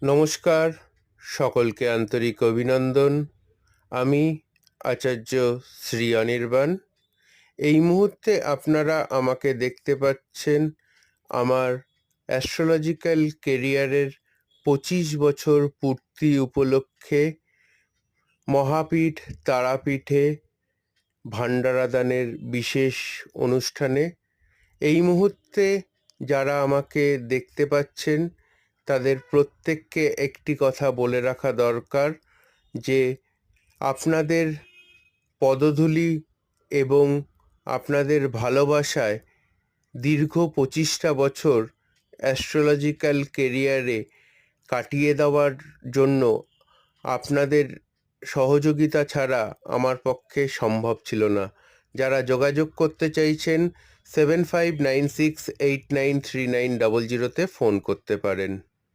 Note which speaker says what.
Speaker 1: নমস্কার, সকলকে আন্তরিক অভিনন্দন। আমি আচার্য শ্রী অনির্বাণ। এই মুহূর্তে আপনারা আমাকে দেখতে পাচ্ছেন আমার অ্যাস্ট্রোলজিক্যাল কেরিয়ারের ২৫ বছর পূর্তি উপলক্ষে মহাপীঠ তারাপীঠে ভান্ডারাদানের বিশেষ অনুষ্ঠানে। এই মুহূর্তে যারা আমাকে দেখতে পাচ্ছেন তাদের প্রত্যেককে একটি কথা বলে রাখা দরকার যে আপনাদের পদধূলি এবং আপনাদের ভালোবাসায় দীর্ঘ ২৫টা বছর অ্যাস্ট্রোলজিক্যাল কেরিয়ারে কাটিয়ে দেওয়ার জন্য আপনাদের সহযোগিতা ছাড়া আমার পক্ষে সম্ভব ছিল না। যারা যোগাযোগ করতে চাইছেন 7596893900 ফোন করতে পারেন।